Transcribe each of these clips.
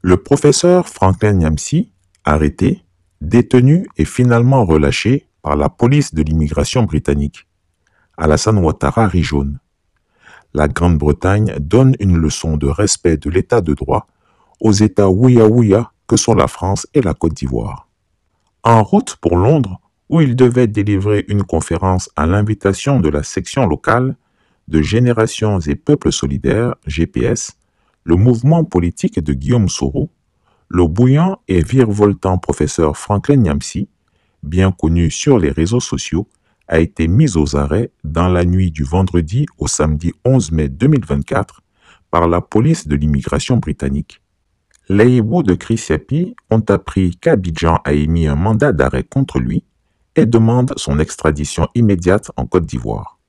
Le professeur Franklin Nyamsi, arrêté, détenu et finalement relâché par la police de l'immigration britannique. Alassane Ouattara rit jaune. La Grande-Bretagne donne une leçon de respect de l'état de droit aux États ouïa-ouïa que sont la France et la Côte d'Ivoire. En route pour Londres, où il devait délivrer une conférence à l'invitation de la section locale de Générations et Peuples Solidaires, GPS, le mouvement politique de Guillaume Soro, le bouillant et virevoltant professeur Franklin Nyamsi, bien connu sur les réseaux sociaux, a été mis aux arrêts dans la nuit du vendredi au samedi 11 mai 2024 par la police de l'immigration britannique. Les hiboux de Chris Yapi ont appris qu'Abidjan a émis un mandat d'arrêt contre lui et demande son extradition immédiate en Côte d'Ivoire.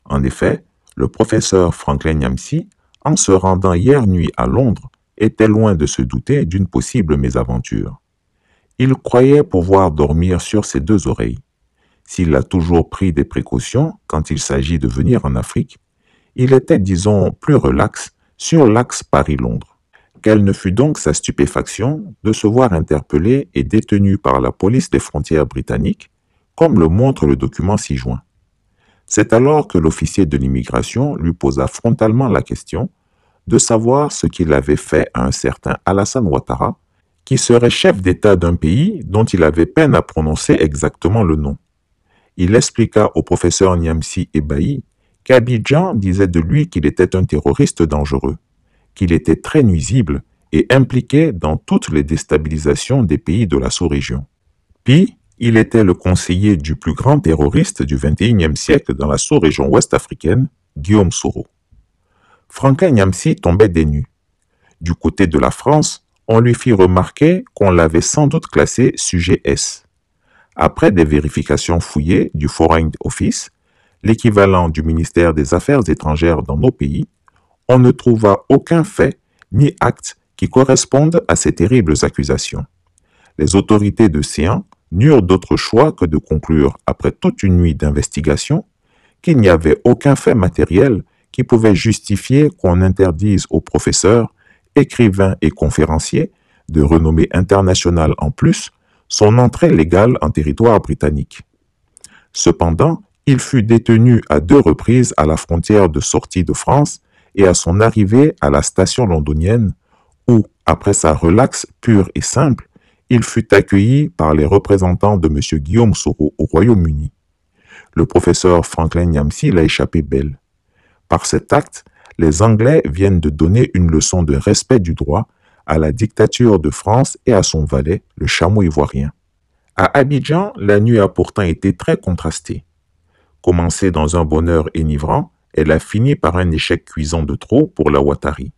En effet, le professeur Franklin Nyamsi, en se rendant hier nuit à Londres, était loin de se douter d'une possible mésaventure. Il croyait pouvoir dormir sur ses deux oreilles. S'il a toujours pris des précautions quand il s'agit de venir en Afrique, il était, disons, plus relax sur l'axe Paris-Londres. Quelle ne fut donc sa stupéfaction de se voir interpellé et détenu par la police des frontières britanniques, comme le montre le document ci-joint. C'est alors que l'officier de l'immigration lui posa frontalement la question de savoir ce qu'il avait fait à un certain Alassane Ouattara, qui serait chef d'État d'un pays dont il avait peine à prononcer exactement le nom. Il expliqua au professeur Nyamsi ébahi qu'Abidjan disait de lui qu'il était un terroriste dangereux, qu'il était très nuisible et impliqué dans toutes les déstabilisations des pays de la sous-région. Puis, il était le conseiller du plus grand terroriste du XXIe siècle dans la sous-région ouest africaine, Guillaume Soro. Franklin Nyamsi tombait des nues. Du côté de la France, on lui fit remarquer qu'on l'avait sans doute classé sujet S. Après des vérifications fouillées du Foreign Office, l'équivalent du ministère des Affaires étrangères dans nos pays, on ne trouva aucun fait ni acte qui correspondent à ces terribles accusations. Les autorités de Séan n'eurent d'autre choix que de conclure, après toute une nuit d'investigation, qu'il n'y avait aucun fait matériel qui pouvait justifier qu'on interdise aux professeurs, écrivains et conférenciers, de renommée internationale en plus, son entrée légale en territoire britannique. Cependant, il fut détenu à 2 reprises à la frontière de sortie de France et à son arrivée à la station londonienne, où, après sa relaxe pure et simple, il fut accueilli par les représentants de M. Guillaume Soro au Royaume-Uni. Le professeur Franklin Nyamsi l'a échappé belle. Par cet acte, les Anglais viennent de donner une leçon de respect du droit à la dictature de France et à son valet, le chameau ivoirien. À Abidjan, la nuit a pourtant été très contrastée. Commencée dans un bonheur enivrant, elle a fini par un échec cuisant de trop pour la Ouattari.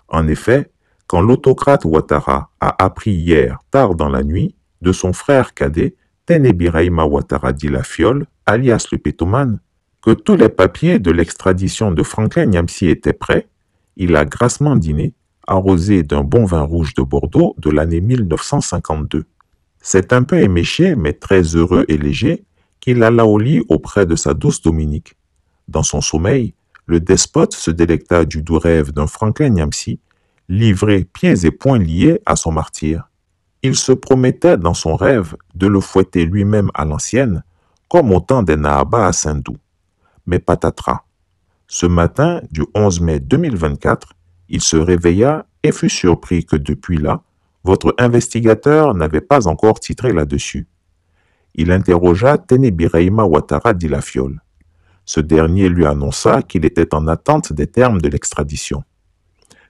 En effet, quand l'autocrate Ouattara a appris hier, tard dans la nuit, de son frère cadet, Téné Birahima Ouattara dit la Fiole, alias le pétomane, que tous les papiers de l'extradition de Franklin Nyamsi étaient prêts, il a grassement dîné, arrosé d'un bon vin rouge de Bordeaux de l'année 1952. C'est un peu éméché, mais très heureux et léger, qu'il alla au lit auprès de sa douce Dominique. Dans son sommeil, le despote se délecta du doux rêve d'un Franklin Nyamsi, livré pieds et poings liés à son martyr. Il se promettait dans son rêve de le fouetter lui-même à l'ancienne, comme au temps des Nahaba à Saint-Doux. Mais patatras. Ce matin du 11 mai 2024, il se réveilla et fut surpris que depuis là, votre investigateur n'avait pas encore titré là-dessus. Il interrogea Téné Birahima Ouattara dit la Fiole. Ce dernier lui annonça qu'il était en attente des termes de l'extradition.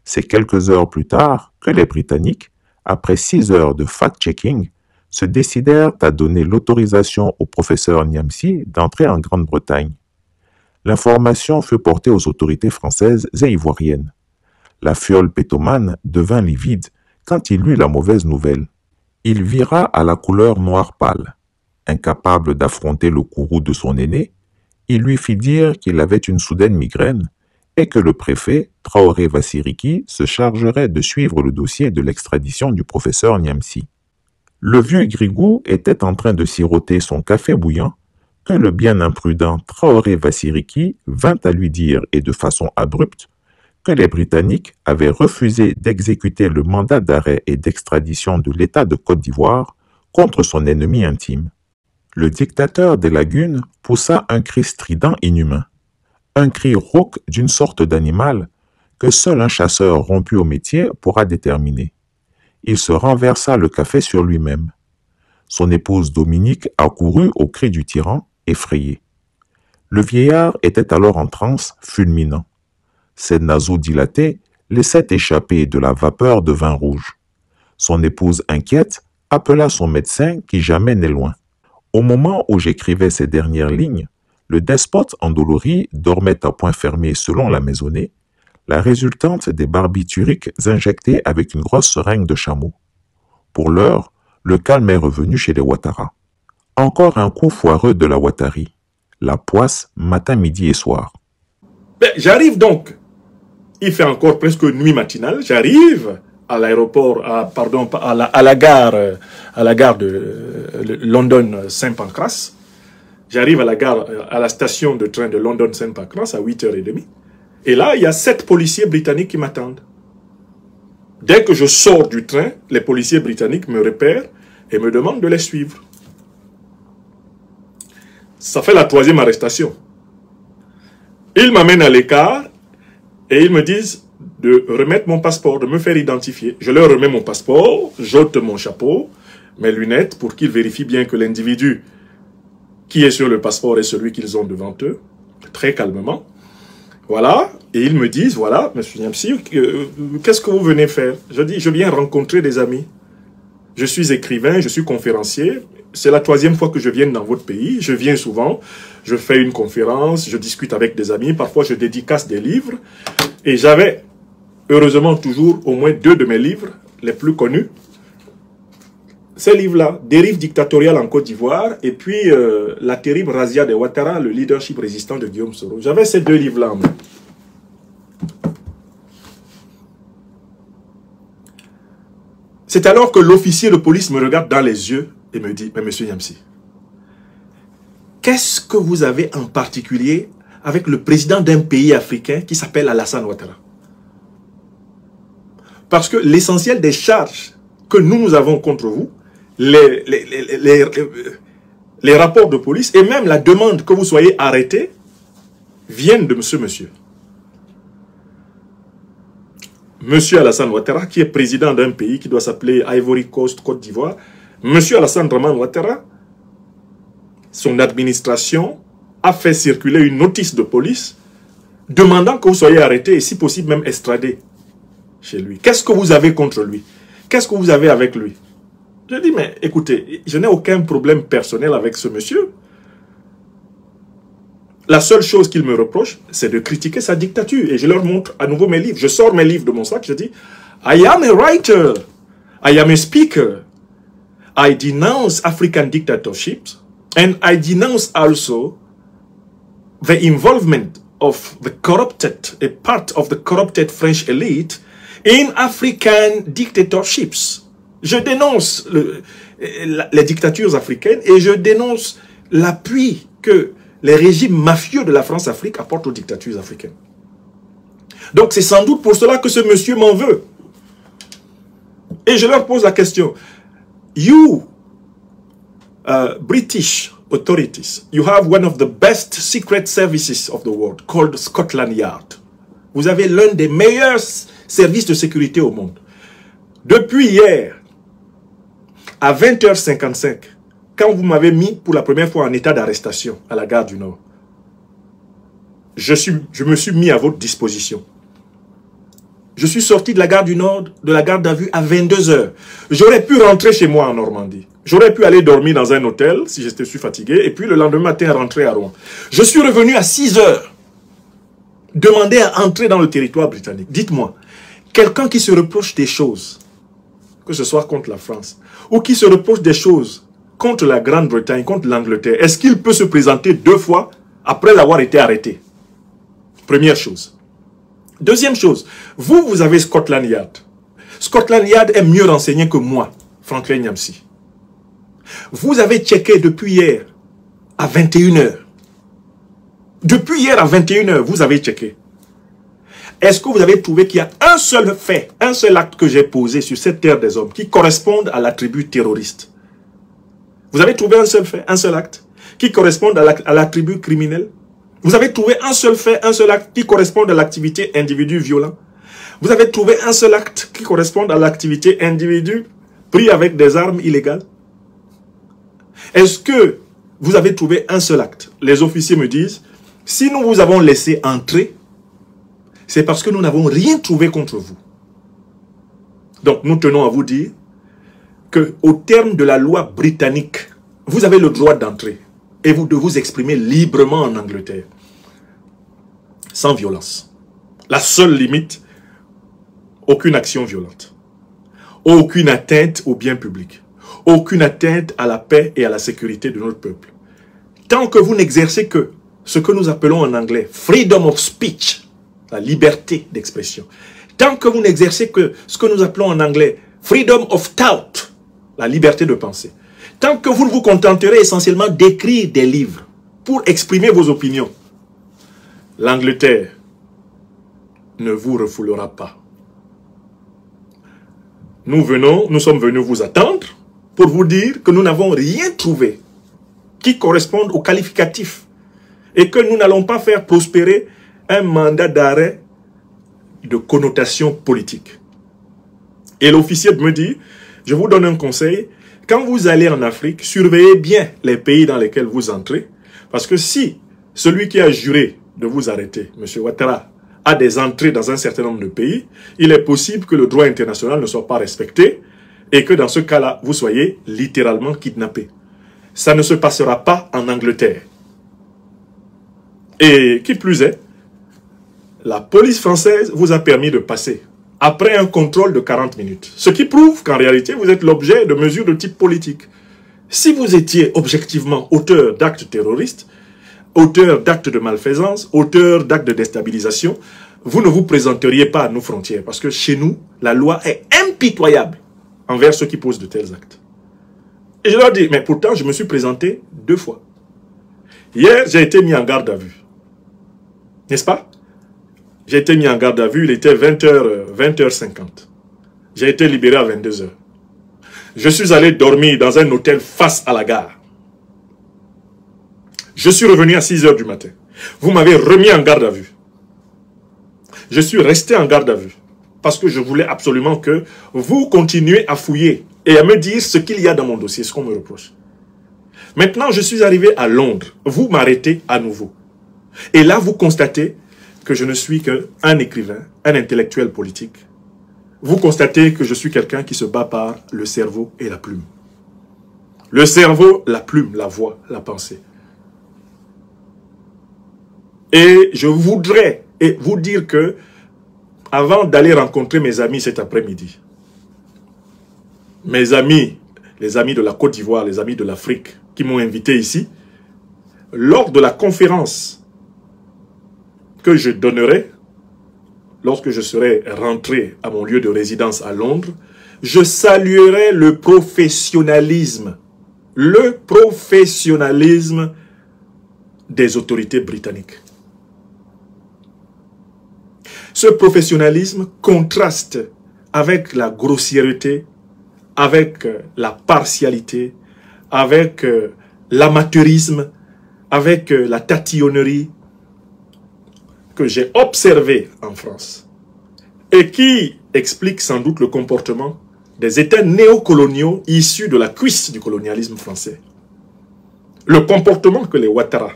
C'est quelques heures plus tard que les Britanniques, après 6 heures de fact-checking, se décidèrent à donner l'autorisation au professeur Nyamsi d'entrer en Grande-Bretagne. L'information fut portée aux autorités françaises et ivoiriennes. La Fiole pétomane devint livide quand il lut la mauvaise nouvelle. Il vira à la couleur noir pâle. Incapable d'affronter le courroux de son aîné, il lui fit dire qu'il avait une soudaine migraine et que le préfet, Traoré Vassiriki, se chargerait de suivre le dossier de l'extradition du professeur Nyamsi. Le vieux Grigou était en train de siroter son café bouillant que le bien imprudent Traoré Vassiriki vint à lui dire, et de façon abrupte, que les Britanniques avaient refusé d'exécuter le mandat d'arrêt et d'extradition de l'État de Côte d'Ivoire contre son ennemi intime. Le dictateur des lagunes poussa un cri strident inhumain, un cri rauque d'une sorte d'animal que seul un chasseur rompu au métier pourra déterminer. Il se renversa le café sur lui-même. Son épouse Dominique accourut au cri du tyran, effrayée. Le vieillard était alors en transe, fulminant. Ses naseaux dilatés laissaient échapper de la vapeur de vin rouge. Son épouse inquiète appela son médecin qui jamais n'est loin. Au moment où j'écrivais ces dernières lignes, le despote endolori dormait à point fermé selon la maisonnée, la résultante des barbituriques injectés avec une grosse seringue de chameau. Pour l'heure, le calme est revenu chez les Ouattara. Encore un coup foireux de la Ouattari. La poisse, matin, midi et soir. J'arrive donc. Il fait encore presque nuit matinale. J'arrive à l'aéroport, à la gare de London Saint Pancras. J'arrive à la station de train de London Saint Pancras à 8h30. Et là, il y a 7 policiers britanniques qui m'attendent. Dès que je sors du train, les policiers britanniques me repèrent et me demandent de les suivre. Ça fait la 3e arrestation. Ils m'amènent à l'écart et ils me disent de remettre mon passeport, de me faire identifier. Je leur remets mon passeport, j'ôte mon chapeau, mes lunettes pour qu'ils vérifient bien que l'individu qui est sur le passeport est celui qu'ils ont devant eux, très calmement. Voilà, et ils me disent, voilà, monsieur Niamsi, qu'est-ce que vous venez faire? Je dis, je viens rencontrer des amis. Je suis écrivain, je suis conférencier. C'est la 3e fois que je viens dans votre pays. Je viens souvent, je fais une conférence, je discute avec des amis. Parfois, je dédicace des livres. Et j'avais, heureusement, toujours au moins 2 de mes livres, les plus connus. Ces livres-là, Dérive dictatoriale en Côte d'Ivoire, et puis La terrible razzia de Ouattara, le leadership résistant de Guillaume Soro. J'avais ces 2 livres-là en main. C'est alors que l'officier de police me regarde dans les yeux et me dit, mais monsieur Niamsi, qu'est-ce que vous avez en particulier avec le président d'un pays africain qui s'appelle Alassane Ouattara? Parce que l'essentiel des charges que nous avons contre vous, les rapports de police et même la demande que vous soyez arrêté viennent de ce monsieur. Monsieur Alassane Ouattara, qui est président d'un pays qui doit s'appeler Ivory Coast, Côte d'Ivoire, Monsieur Alassane Draman Ouattara, son administration a fait circuler une notice de police demandant que vous soyez arrêté et si possible même extradé chez lui. Qu'est-ce que vous avez contre lui? Qu'est-ce que vous avez avec lui? Je dis, mais écoutez, je n'ai aucun problème personnel avec ce monsieur. La seule chose qu'il me reproche, c'est de critiquer sa dictature. Et je leur montre à nouveau mes livres. Je sors mes livres de mon sac, je dis, I am a writer, I am a speaker. I denounce African dictatorships, and I denounce also the involvement of the corrupted, a part of the corrupted French elite in African dictatorships. Je dénonce les dictatures africaines et je dénonce l'appui que les régimes mafieux de la France-Afrique apportent aux dictatures africaines. Donc c'est sans doute pour cela que ce monsieur m'en veut. Et je leur pose la question. You, British authorities, you have one of the best secret services of the world called Scotland Yard. Vous avez l'un des meilleurs services de sécurité au monde. Depuis hier, à 20h55, quand vous m'avez mis pour la première fois en état d'arrestation à la gare du Nord, je me suis mis à votre disposition. Je suis sorti de la gare du Nord, de la garde à vue à 22h. J'aurais pu rentrer chez moi en Normandie. J'aurais pu aller dormir dans un hôtel si j'étais fatigué et puis le lendemain matin rentrer à Rouen. Je suis revenu à 6h. Demander à entrer dans le territoire britannique. Dites-moi, quelqu'un qui se reproche des choses, que ce soit contre la France, ou qui se reproche des choses contre la Grande-Bretagne, contre l'Angleterre, est-ce qu'il peut se présenter 2 fois après l'avoir été arrêté? Première chose. Deuxième chose, vous avez Scotland Yard. Scotland Yard est mieux renseigné que moi, Franklin Niamsi. Vous avez checké depuis hier à 21h. Depuis hier à 21h, vous avez checké. Est-ce que vous avez trouvé qu'il y a un seul fait, un seul acte que j'ai posé sur cette terre des hommes qui corresponde à l'attribut terroriste? Vous avez trouvé un seul fait, un seul acte qui corresponde à l'attribut criminel? Vous avez trouvé un seul fait, un seul acte qui corresponde à l'activité individu violent? Vous avez trouvé un seul acte qui corresponde à l'activité individu pris avec des armes illégales? Est-ce que vous avez trouvé un seul acte? Les officiers me disent, si nous vous avons laissé entrer, c'est parce que nous n'avons rien trouvé contre vous. Donc nous tenons à vous dire qu'au terme de la loi britannique, vous avez le droit d'entrer et de vous exprimer librement en Angleterre, sans violence. La seule limite, aucune action violente, aucune atteinte au bien public, aucune atteinte à la paix et à la sécurité de notre peuple. Tant que vous n'exercez que ce que nous appelons en anglais « freedom of speech », la liberté d'expression, tant que vous n'exercez que ce que nous appelons en anglais « freedom of thought », la liberté de penser, tant que vous ne vous contenterez essentiellement d'écrire des livres pour exprimer vos opinions, l'Angleterre ne vous refoulera pas. Nous sommes venus vous attendre pour vous dire que nous n'avons rien trouvé qui corresponde au qualificatif et que nous n'allons pas faire prospérer un mandat d'arrêt de connotation politique. Et l'officier me dit, je vous donne un conseil, quand vous allez en Afrique, surveillez bien les pays dans lesquels vous entrez, parce que si celui qui a juré de vous arrêter, M. Ouattara, a des entrées dans un certain nombre de pays, il est possible que le droit international ne soit pas respecté et que dans ce cas-là, vous soyez littéralement kidnappé. Ça ne se passera pas en Angleterre. Et qui plus est, la police française vous a permis de passer après un contrôle de 40 minutes. Ce qui prouve qu'en réalité, vous êtes l'objet de mesures de type politique. Si vous étiez objectivement auteur d'actes terroristes, auteur d'actes de malfaisance, auteur d'actes de déstabilisation, vous ne vous présenteriez pas à nos frontières. Parce que chez nous, la loi est impitoyable envers ceux qui posent de tels actes. Et je leur dis, mais pourtant, je me suis présenté 2 fois. Hier, j'ai été mis en garde à vue. N'est-ce pas? J'ai été mis en garde à vue, il était 20h50. J'ai été libéré à 22h. Je suis allé dormir dans un hôtel face à la gare. Je suis revenu à 6h du matin. Vous m'avez remis en garde à vue. Je suis resté en garde à vue. Parce que je voulais absolument que vous continuiez à fouiller et à me dire ce qu'il y a dans mon dossier, ce qu'on me reproche. Maintenant, je suis arrivé à Londres. Vous m'arrêtez à nouveau. Et là, vous constatez que je ne suis qu'un écrivain, un intellectuel politique. Vous constatez que je suis quelqu'un qui se bat par le cerveau et la plume. Le cerveau, la plume, la voix, la pensée. Et je voudrais vous dire que, avant d'aller rencontrer mes amis cet après-midi, mes amis, les amis de la Côte d'Ivoire, les amis de l'Afrique, qui m'ont invité ici, lors de la conférence que je donnerai, lorsque je serai rentré à mon lieu de résidence à Londres, je saluerai le professionnalisme des autorités britanniques. Ce professionnalisme contraste avec la grossièreté, avec la partialité, avec l'amateurisme, avec la tatillonnerie que j'ai observé en France et qui explique sans doute le comportement des États néocoloniaux issus de la cuisse du colonialisme français. Le comportement que les Ouattara,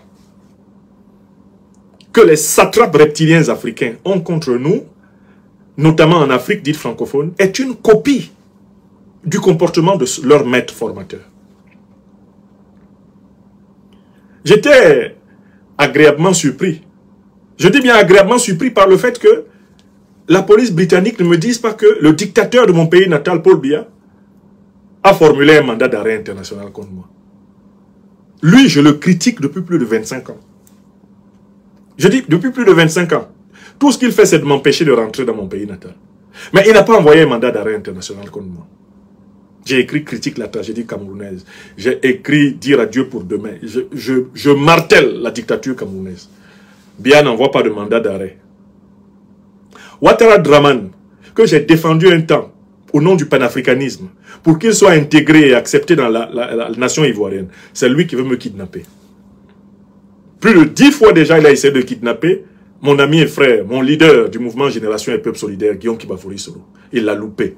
que les satrapes reptiliens africains ont contre nous, notamment en Afrique dite francophone, est une copie du comportement de leur maître formateur. J'étais agréablement surpris. Je dis bien agréablement surpris par le fait que la police britannique ne me dise pas que le dictateur de mon pays natal, Paul Biya, a formulé un mandat d'arrêt international contre moi. Lui, je le critique depuis plus de 25 ans. Je dis depuis plus de 25 ans. Tout ce qu'il fait, c'est de m'empêcher de rentrer dans mon pays natal. Mais il n'a pas envoyé un mandat d'arrêt international contre moi. J'ai écrit critique la tragédie camerounaise. J'ai écrit dire adieu pour demain. Je martèle la dictature camerounaise. Biya n'envoie pas de mandat d'arrêt. Ouattara Draman, que j'ai défendu un temps au nom du panafricanisme, pour qu'il soit intégré et accepté dans la nation ivoirienne, c'est lui qui veut me kidnapper. Plus de 10 fois déjà, il a essayé de kidnapper mon ami et frère, mon leader du mouvement Génération et Peuple Solidaire, Guillaume Kibafori Soro. Il l'a loupé.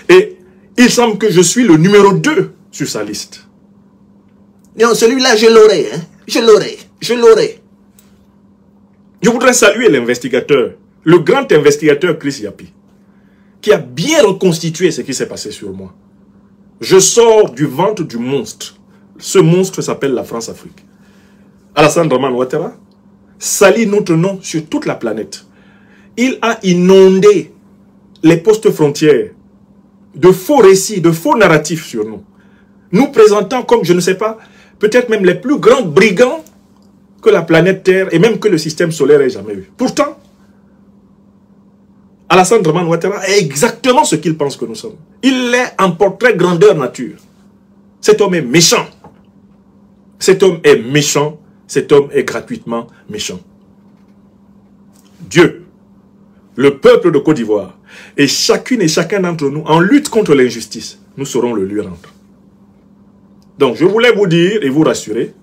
Et il semble que je suis le numéro 2 sur sa liste. Non, celui-là, je l'aurai. Hein? Je l'aurai. Je voudrais saluer l'investigateur, le grand investigateur Chris Yapi, qui a bien reconstitué ce qui s'est passé sur moi. Je sors du ventre du monstre. Ce monstre s'appelle la France-Afrique. Alassane Draman Ouattara salit notre nom sur toute la planète. Il a inondé les postes frontières de faux récits, de faux narratifs sur nous. Nous présentant comme, je ne sais pas, peut-être même les plus grands brigands que la planète Terre et même que le système solaire ait jamais eu. Pourtant, Alassane Draman Ouattara est exactement ce qu'il pense que nous sommes. Il est en portrait grandeur nature. Cet homme est méchant. Cet homme est méchant. Cet homme est gratuitement méchant. Dieu, le peuple de Côte d'Ivoire, et chacune et chacun d'entre nous, en lutte contre l'injustice, nous saurons le lui rendre. Donc, je voulais vous dire et vous rassurer,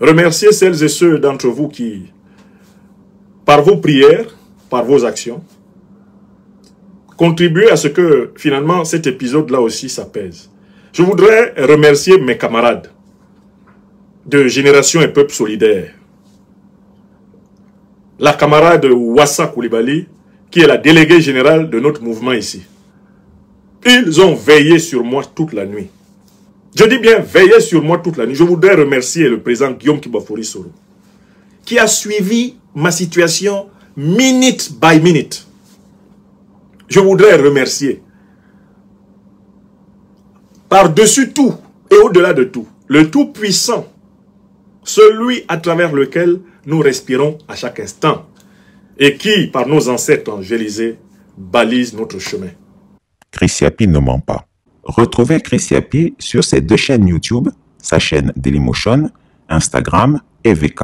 remercier celles et ceux d'entre vous qui, par vos prières, par vos actions, contribuent à ce que, finalement, cet épisode-là aussi s'apaise. Je voudrais remercier mes camarades de Génération et Peuple Solidaire. La camarade Wassa Koulibaly, qui est la déléguée générale de notre mouvement ici. Ils ont veillé sur moi toute la nuit. Je dis bien veillé sur moi toute la nuit. Je voudrais remercier le président Guillaume Kibafori Soro, qui a suivi ma situation minute by minute. Je voudrais remercier, par-dessus tout et au-delà de tout, le Tout-Puissant, celui à travers lequel nous respirons à chaque instant et qui, par nos ancêtres angélisés, balise notre chemin. Chris Yapi ne ment pas. Retrouvez Chris Yapi sur ses 2 chaînes YouTube, sa chaîne Dailymotion, Instagram et VK.